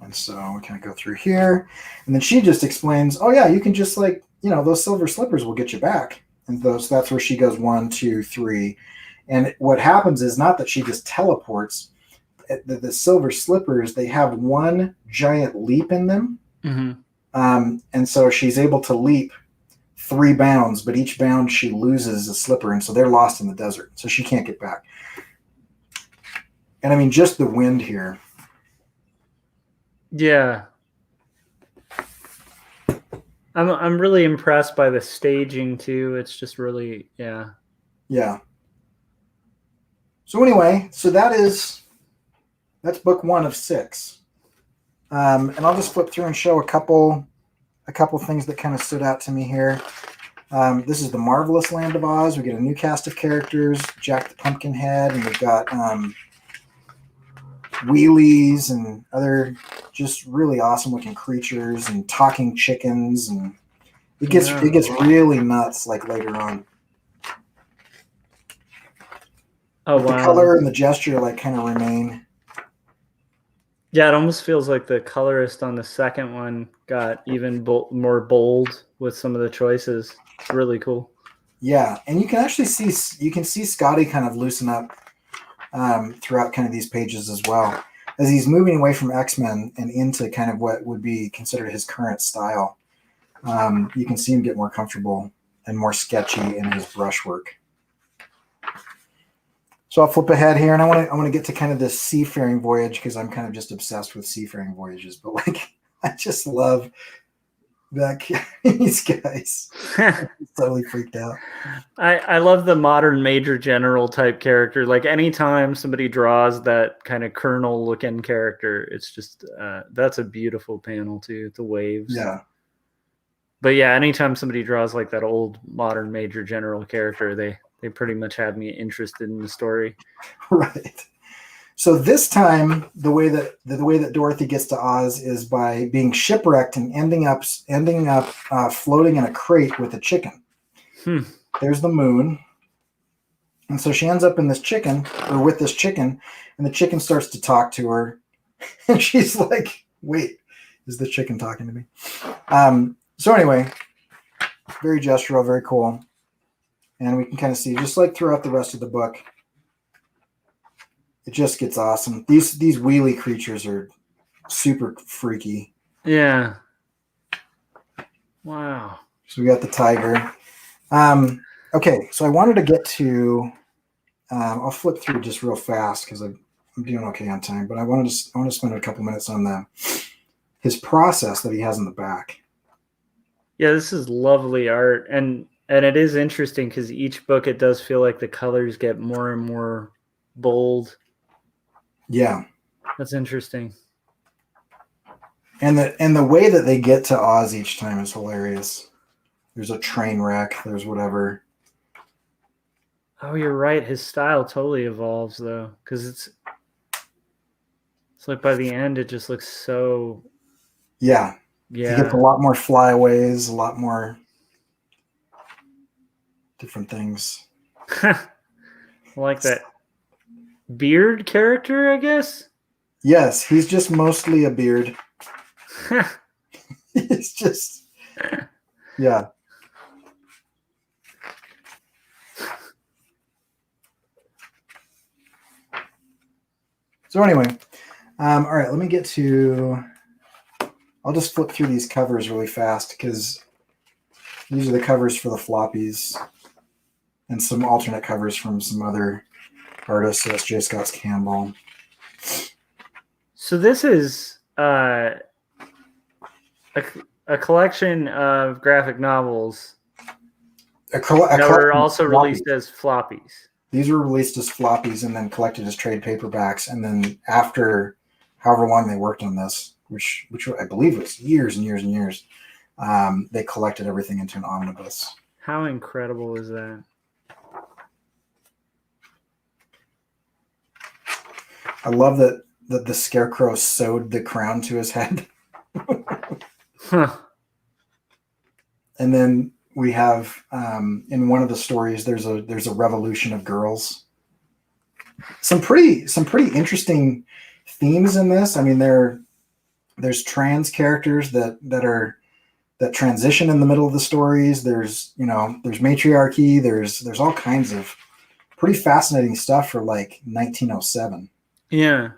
And so we kind of go through here, and then she just explains, oh yeah, you can just like, those silver slippers will get you back. And that's where she goes 1, 2, 3. And what happens is not that she just teleports. The silver slippers, they have one giant leap in them. Mm-hmm. And so she's able to leap 3 bounds, but each bound she loses a slipper. And so they're lost in the desert. So she can't get back. And I mean, just the wind here. Yeah. I'm really impressed by the staging too. It's just really, yeah. Yeah. So anyway, that's book 1 of 6. And I'll just flip through and show a couple things that kind of stood out to me here. This is the Marvelous Land of Oz. We get a new cast of characters, Jack the Pumpkinhead, and we've got wheelies and other just really awesome looking creatures and talking chickens, and it gets really nuts like later on. Oh but wow. The color and the gesture like kind of remain. Yeah, it almost feels like the colorist on the second one got even more bold with some of the choices. It's really cool. Yeah, and you can actually see Skottie kind of loosen up throughout kind of these pages as well, as he's moving away from X-Men and into kind of what would be considered his current style. You can see him get more comfortable and more sketchy in his brushwork. So I'll flip ahead here, and I want to get to kind of this seafaring voyage because I'm kind of just obsessed with seafaring voyages. But like, I just love these guys totally freaked out. I love the modern major general type character. Like anytime somebody draws that kind of colonel looking character, it's just that's a beautiful panel too. The waves. Yeah. But yeah, anytime somebody draws like that old modern major general character, they pretty much have me interested in the story. Right. So this time, the way that Dorothy gets to Oz is by being shipwrecked and ending up floating in a crate with a chicken. There's the moon, and so she ends up in this chicken, or with this chicken, and the chicken starts to talk to her, and she's like, "Wait, is the chicken talking to me?" So anyway, very gestural, very cool, and we can kind of see, just like throughout the rest of the book, it just gets awesome. These wheelie creatures are super freaky. Yeah. Wow. So we got the tiger. Okay, so I wanted to get to. I'll flip through just real fast because I'm doing okay on time. But I want to spend a couple minutes on his process that he has in the back. Yeah, this is lovely art, and it is interesting because each book it does feel like the colors get more and more bold. Yeah, that's interesting. And the way that they get to Oz each time is hilarious. There's a train wreck. There's whatever. Oh, you're right. His style totally evolves though, because it's like by the end it just looks so. Yeah. Yeah. He gets a lot more flyaways, a lot more different things. I like that beard character, I guess. Yes, he's just mostly a beard. He's just, yeah. So anyway, all right, let me get to, I'll just flip through these covers really fast because these are the covers for the floppies and some alternate covers from some other artists. So that's J. Scott Campbell. So this is a collection of graphic novels that were also released as floppies. These were released as floppies and then collected as trade paperbacks. And then after however long they worked on this, which I believe was years and years and years, they collected everything into an omnibus. How incredible is that? I love that the scarecrow sewed the crown to his head. Huh. And then we have in one of the stories there's a revolution of girls. Some pretty interesting themes in this. I mean, there's trans characters that transition in the middle of the stories. There's matriarchy. There's all kinds of pretty fascinating stuff for like 1907. Yeah.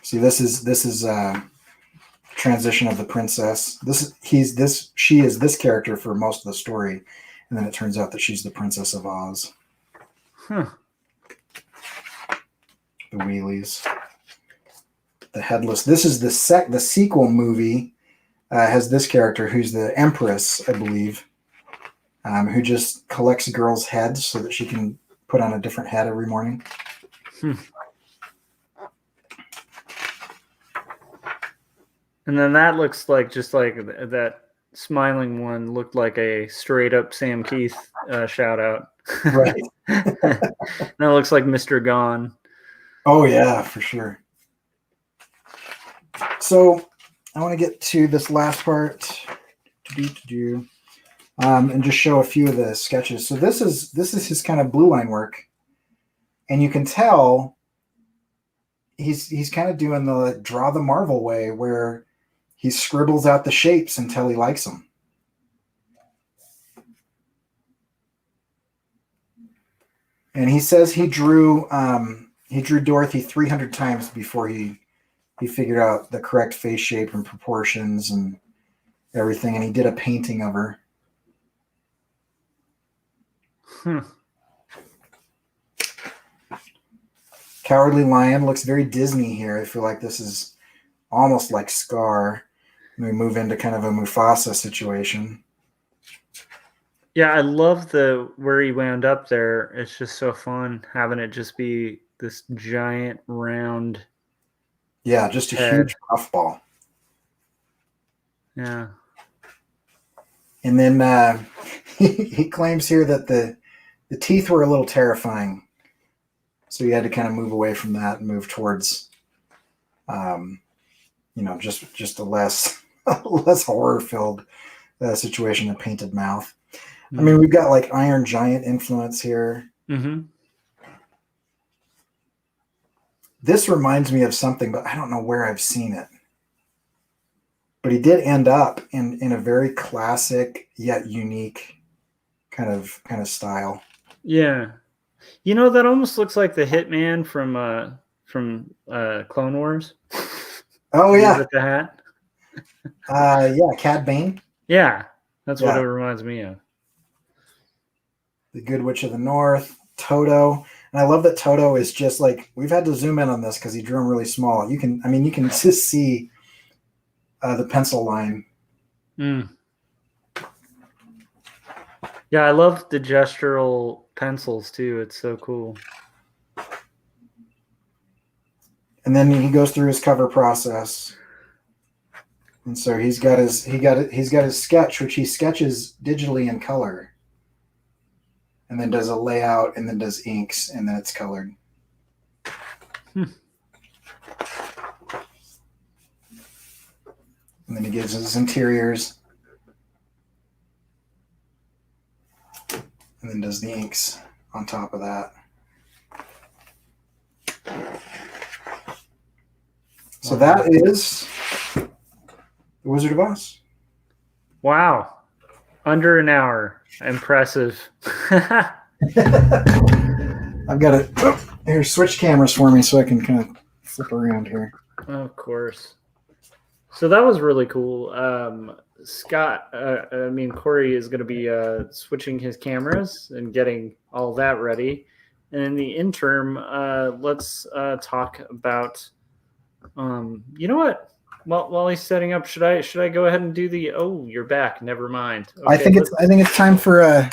See, this is transition of the princess. She is this character for most of the story, and then it turns out that she's the Princess of Oz. Huh. The wheelies, the headless. This is the sequel movie has this character who's the Empress, I believe, who just collects girls' heads so that she can put on a different head every morning. And then that looks like just like that smiling one looked like a straight up Sam Keith shout out. Right. That looks like Mr. Gone. Oh yeah, for sure. So I want to get to this last part and just show a few of the sketches. So this is his kind of blue line work, and you can tell he's kind of doing the draw the Marvel way where he scribbles out the shapes until he likes them. And he says he drew Dorothy 300 times before he figured out the correct face shape and proportions and everything, and he did a painting of her. Cowardly Lion looks very Disney here. I feel like this is almost like Scar. We move into kind of a Mufasa situation. Yeah, I love the where he wound up there. It's just so fun having it just be this giant round. Yeah, just a head. huge puffball. Yeah. And then he claims here that the teeth were a little terrifying. So he had to kind of move away from that and move towards, just a less less horror filled situation. A painted mouth. I mean, we've got like Iron Giant influence here. Mm-hmm. This reminds me of something, but I don't know where I've seen it. But he did end up in a very classic yet unique kind of style. Yeah. You know, that almost looks like the Hitman from Clone Wars. Oh yeah, with the hat. yeah, Cad Bane. Yeah, that's what it reminds me of. The Good Witch of the North, Toto. And I love that Toto is just like, we've had to zoom in on this because he drew him really small. You can just see the pencil line. Mm. Yeah, I love the gestural pencils too. It's so cool. And then he goes through his cover process. And so he's got his sketch, which he sketches digitally in color. And then does a layout, and then does inks, and then it's colored. And then he gives his interiors. And then does the inks on top of that. So that is The Wizard of Oz. Wow. Under an hour. Impressive. I've got to here switch cameras for me so I can kind of flip around here. Of course. So that was really cool. Cory is going to be switching his cameras and getting all that ready. And in the interim, let's talk about. You know what? Well, while he's setting up, should I go ahead and do the? Oh, you're back. Never mind. Okay, I think it's time for an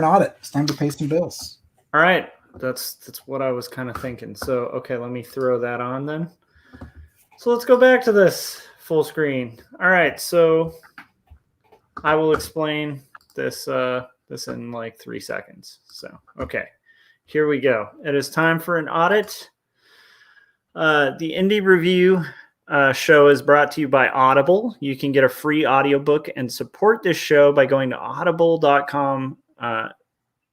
audit. It's time to pay some bills. All right, that's what I was kind of thinking. So okay, let me throw that on then. So let's go back to this full screen. All right, so I will explain this in like 3 seconds. So okay, here we go. It is time for an audit. The Indie Review show is brought to you by Audible. You can get a free audiobook and support this show by going to audible.com,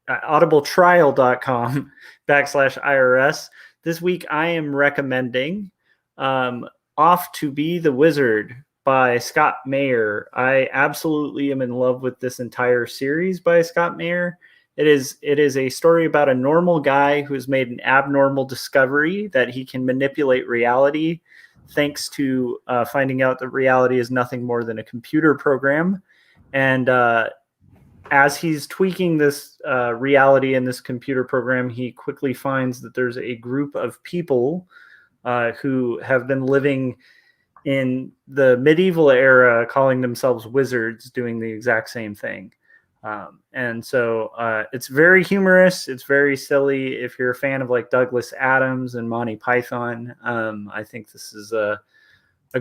audibletrial.com/IRS. This week I am recommending Off to Be the Wizard by Scott Mayer. I absolutely am in love with this entire series by Scott Mayer. It is a story about a normal guy who has made an abnormal discovery that he can manipulate reality thanks to finding out that reality is nothing more than a computer program. And as he's tweaking this reality in this computer program, he quickly finds that there's a group of people who have been living in the medieval era calling themselves wizards, doing the exact same thing. And so it's very humorous. It's very silly. If you're a fan of like Douglas Adams and Monty Python, I think this is a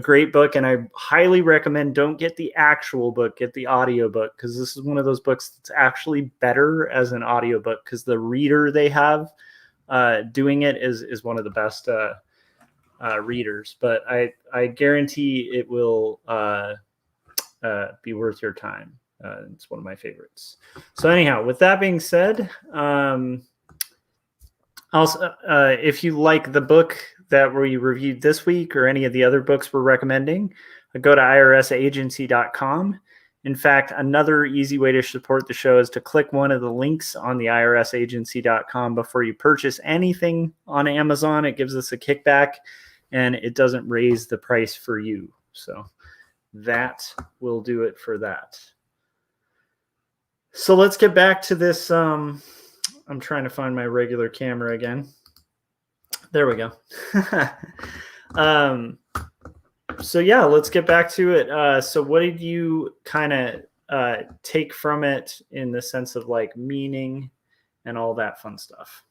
great book. And I highly recommend don't get the actual book, get the audiobook, because this is one of those books that's actually better as an audiobook because the reader they have doing it is one of the best readers. But I guarantee it will be worth your time. It's one of my favorites. So anyhow, with that being said, also, if you like the book that we reviewed this week or any of the other books we're recommending, go to irsagency.com. In fact, another easy way to support the show is to click one of the links on the irsagency.com before you purchase anything on Amazon. It gives us a kickback and it doesn't raise the price for you. So that will do it for that. So let's get back to this. I'm trying to find my regular camera again. There we go. So yeah, let's get back to it. So what did you kind of take from it in the sense of like meaning and all that fun stuff?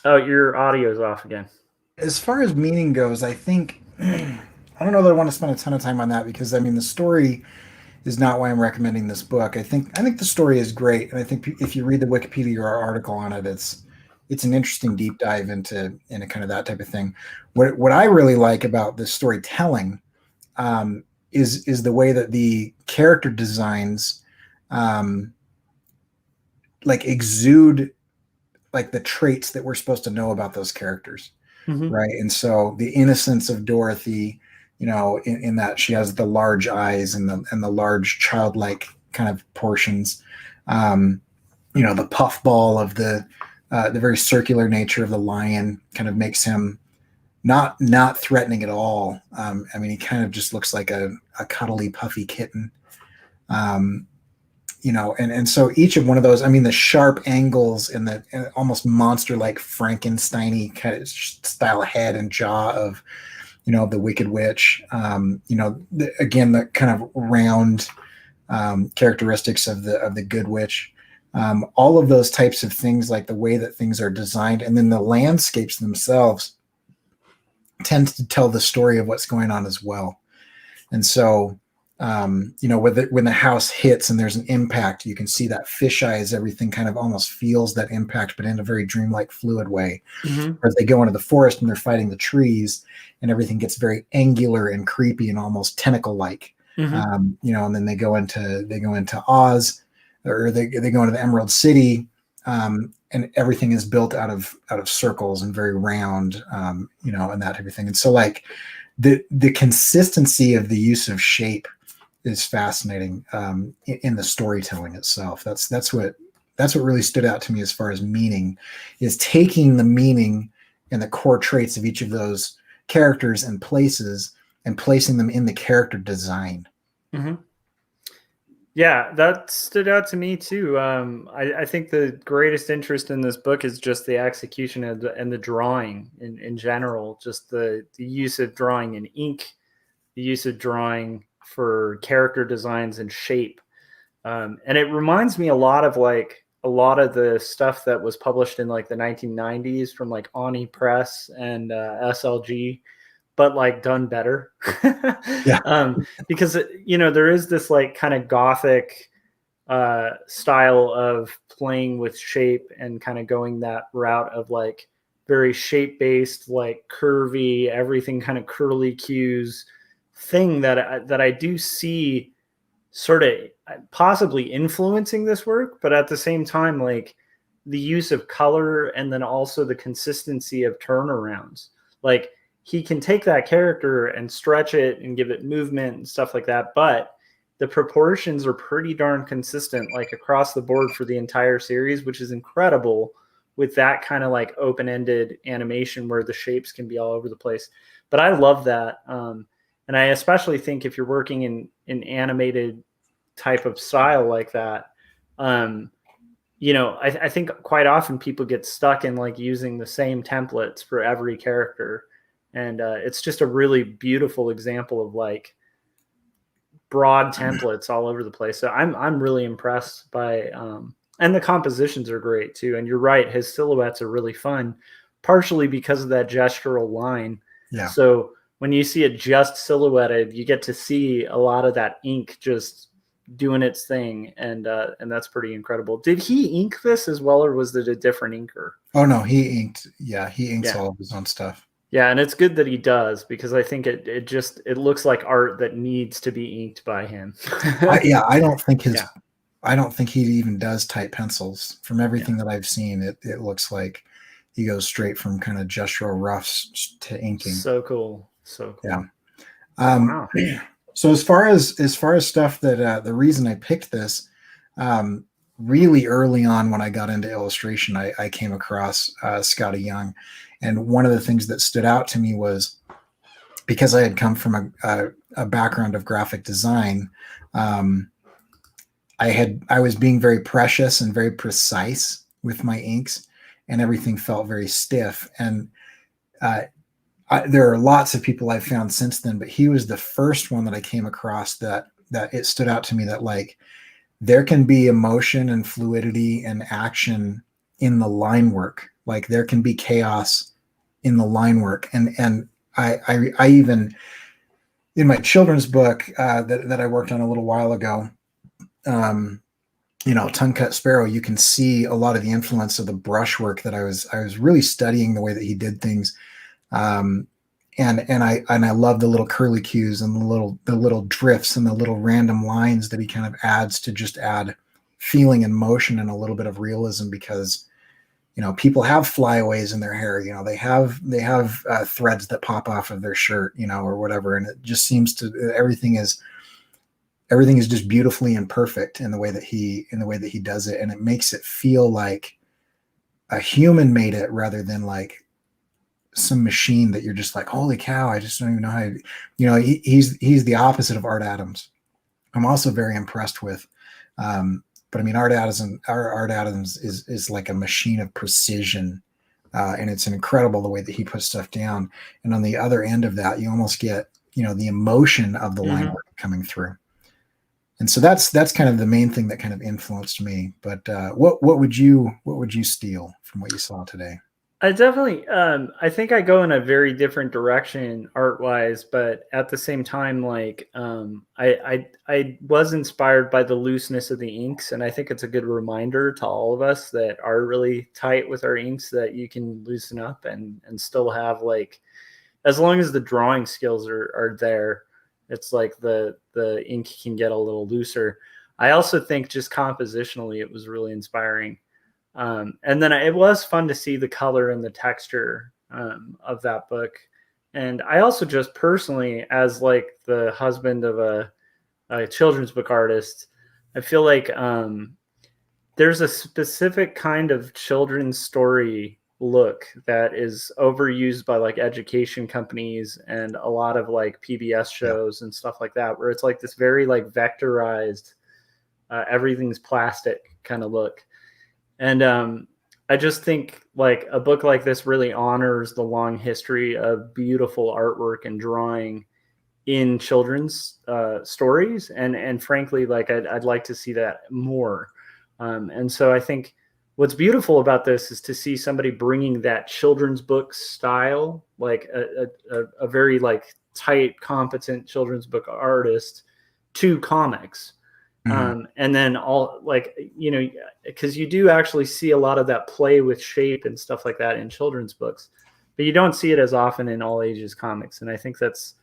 Oh, your audio's off again. As far as meaning goes, I think I don't know that I want to spend a ton of time on that because I mean the story is not why I'm recommending this book. I think the story is great, and I think if you read the Wikipedia article on it, it's an interesting deep dive into kind of that type of thing. What I really like about the storytelling is the way that the character designs like exude like the traits that we're supposed to know about those characters. Mm-hmm. Right. And so the innocence of Dorothy, in that she has the large eyes and the large childlike kind of portions, the puffball of the very circular nature of the lion kind of makes him not threatening at all. I mean, he kind of just looks like a cuddly, puffy kitten. And so each of one of those, I mean, the sharp angles and the almost monster-like Frankenstein-y kind of style head and jaw of, the Wicked Witch. Again, the kind of round characteristics of the Good Witch. All of those types of things, like the way that things are designed, and then the landscapes themselves tend to tell the story of what's going on as well. And so, when the house hits and there's an impact, you can see that fisheye as everything kind of almost feels that impact, but in a very dreamlike, fluid way. Mm-hmm. As they go into the forest and they're fighting the trees, and everything gets very angular and creepy and almost tentacle-like. Mm-hmm. And then they go into Oz, or they go into the Emerald City, and everything is built out of circles and very round, and that type of thing. And so, like the consistency of the use of shape is fascinating in the storytelling itself. That's what really stood out to me as far as meaning, is taking the meaning and the core traits of each of those characters and places and placing them in the character design. Mm-hmm. Yeah, that stood out to me too. I think the greatest interest in this book is just the execution and the drawing in general, just the use of drawing in ink, the use of drawing for character designs and shape. And it reminds me a lot of the stuff that was published in like the 1990s from like Ani Press and SLG, but like done better. Yeah. Because there is this like kind of gothic style of playing with shape and kind of going that route of like very shape based, like curvy, everything kind of curly cues thing that I do see sort of possibly influencing this work, but at the same time, like the use of color and then also the consistency of turnarounds. Like he can take that character and stretch it and give it movement and stuff like that, but the proportions are pretty darn consistent, like across the board for the entire series, which is incredible with that kind of like open-ended animation where the shapes can be all over the place. But I love that. And I especially think if you're working in animated type of style like that, I think quite often people get stuck in like using the same templates for every character. And it's just a really beautiful example of like broad templates all over the place. So I'm really impressed by, and the compositions are great too. And you're right, his silhouettes are really fun, partially because of that gestural line. Yeah. So when you see it just silhouetted, you get to see a lot of that ink just doing its thing, and that's pretty incredible. Did he ink this as well, or was it a different inker? Oh no, he inked. Yeah, he inks all of his own stuff. Yeah, and it's good that he does, because I think it looks like art that needs to be inked by him. I don't think he even does type pencils. From everything that I've seen, it looks like he goes straight from kind of gestural roughs to inking. So cool. Yeah. Wow. So as far as stuff that the reason I picked this, really early on when I got into illustration, I came across Skottie Young, and one of the things that stood out to me was, because I had come from a background of graphic design, I was being very precious and very precise with my inks, and everything felt very stiff. And there are lots of people I've found since then, but he was the first one that I came across that it stood out to me that like there can be emotion and fluidity and action in the line work. Like there can be chaos in the line work. And I even in my children's book that I worked on a little while ago, Tongue Cut Sparrow, you can see a lot of the influence of the brushwork that I was really studying the way that he did things. And I love the little curly cues and the little drifts and the little random lines that he kind of adds to just add feeling and motion and a little bit of realism, because people have flyaways in their hair, they have threads that pop off of their shirt, or whatever, and it just seems to everything is just beautifully imperfect in the way that he does it, and it makes it feel like a human made it rather than like some machine that you're just like, holy cow, I just don't even know how he's the opposite of Art Adams. I'm also very impressed with but I mean, Art Adams is like a machine of precision, and it's incredible the way that he puts stuff down. And on the other end of that, you almost get the emotion of the line work coming through. And so that's kind of the main thing that kind of influenced me. But what would you steal from what you saw today? I definitely, I think I go in a very different direction art-wise, but at the same time, like I was inspired by the looseness of the inks, and I think it's a good reminder to all of us that are really tight with our inks that you can loosen up and still have, like, as long as the drawing skills are there, it's like the ink can get a little looser. I also think just compositionally, it was really inspiring. And then it was fun to see the color and the texture of that book. And I also just personally, as like the husband of a children's book artist, I feel like there's a specific kind of children's story look that is overused by like education companies and a lot of like PBS shows and stuff like that, where it's like this very like vectorized, everything's plastic kind of look. And I just think like a book like this really honors the long history of beautiful artwork and drawing in children's stories. And frankly, like I'd like to see that more. And so I think what's beautiful about this is to see somebody bringing that children's book style, like a very like tight, competent children's book artist, to comics. And then all like, because you do actually see a lot of that play with shape and stuff like that in children's books, but you don't see it as often in all ages comics. And I think that's,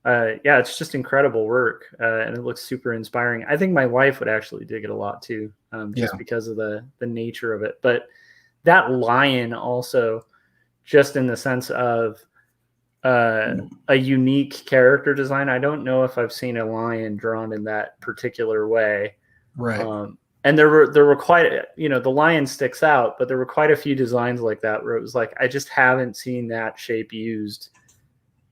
it's just incredible work. And it looks super inspiring. I think my wife would actually dig it a lot too, just because of the nature of it. But that lion also, just in the sense of a unique character design. I don't know if I've seen a lion drawn in that particular way. Right. And there were quite, the lion sticks out, but there were quite a few designs like that where it was like, I just haven't seen that shape used.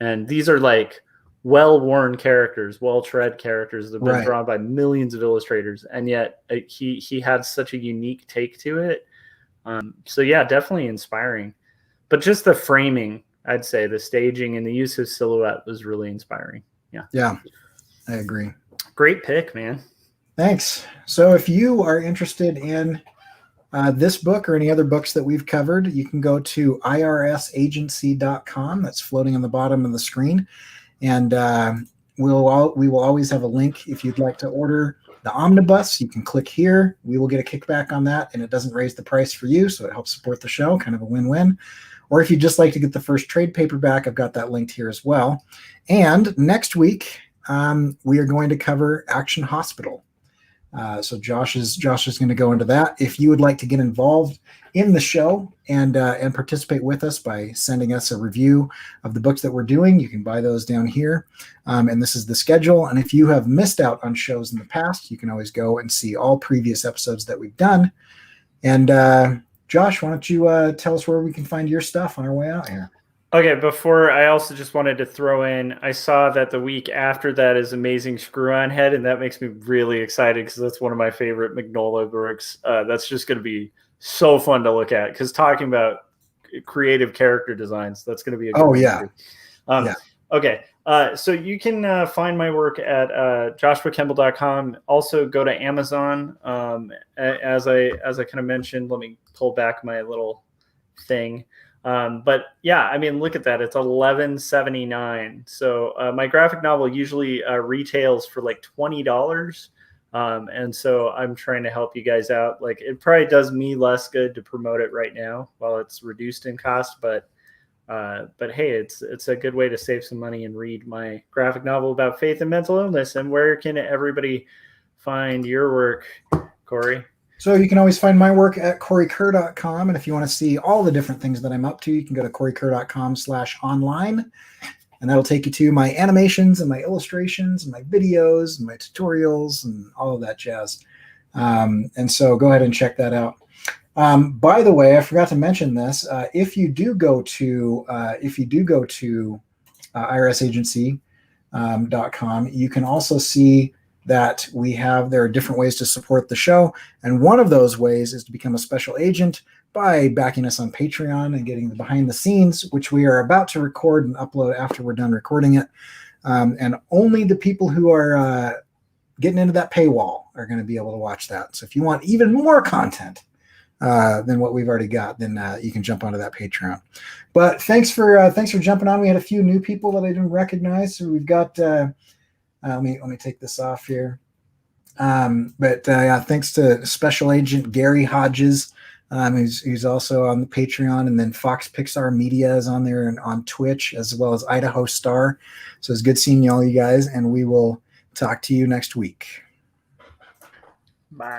And these are like well-worn characters, well-tread characters that have been drawn by millions of illustrators. And yet he had such a unique take to it. So yeah, definitely inspiring. But just the framing, I'd say the staging and the use of silhouette was really inspiring. Yeah, I agree. Great pick, man. Thanks. So if you are interested in this book or any other books that we've covered, you can go to irsagency.com. That's floating on the bottom of the screen. And we will always have a link if you'd like to order the omnibus. You can click here. We will get a kickback on that, and it doesn't raise the price for you, so it helps support the show, kind of a win-win. Or if you'd just like to get the first trade paperback, I've got that linked here as well. And next week, we are going to cover Action Hospital. So Josh is going to go into that. If you would like to get involved in the show and participate with us by sending us a review of the books that we're doing, you can buy those down here. And this is the schedule. And if you have missed out on shows in the past, you can always go and see all previous episodes that we've done. And Josh, why don't you tell us where we can find your stuff on our way out here? Okay, before, I also just wanted to throw in, I saw that the week after that is Amazing Screw-On Head, and that makes me really excited because that's one of my favorite Mignola books. That's just going to be so fun to look at, because talking about creative character designs, that's going to be a good Oh one yeah. yeah. Okay. So you can find my work at joshuacampbell.com. Also go to Amazon. As I kind of mentioned, let me pull back my little thing. But yeah, I mean, look at that. It's $11.79. So my graphic novel usually retails for like $20. And so I'm trying to help you guys out. Like, it probably does me less good to promote it right now while it's reduced in cost, but hey, it's a good way to save some money and read my graphic novel about faith and mental illness. And where can everybody find your work, Cory? So you can always find my work at corykerr.com. And if you want to see all the different things that I'm up to, you can go to corykerr.com/online. And that'll take you to my animations and my illustrations and my videos and my tutorials and all of that jazz. And so go ahead and check that out. By the way, I forgot to mention this. If you do go to irisagency.com, you can also see that there are different ways to support the show. And one of those ways is to become a special agent by backing us on Patreon and getting the behind the scenes, which we are about to record and upload after we're done recording it. And only the people who are getting into that paywall are going to be able to watch that. So if you want even more content than what we've already got, then you can jump onto that Patreon. But thanks for jumping on. We had a few new people that I didn't recognize. So we've got let me take this off here. Thanks to Special Agent Gary Hodges, who's also on the Patreon, and then Fox Pixar Media is on there and on Twitch, as well as Idaho Star. So it's good seeing all you guys, and we will talk to you next week. Bye.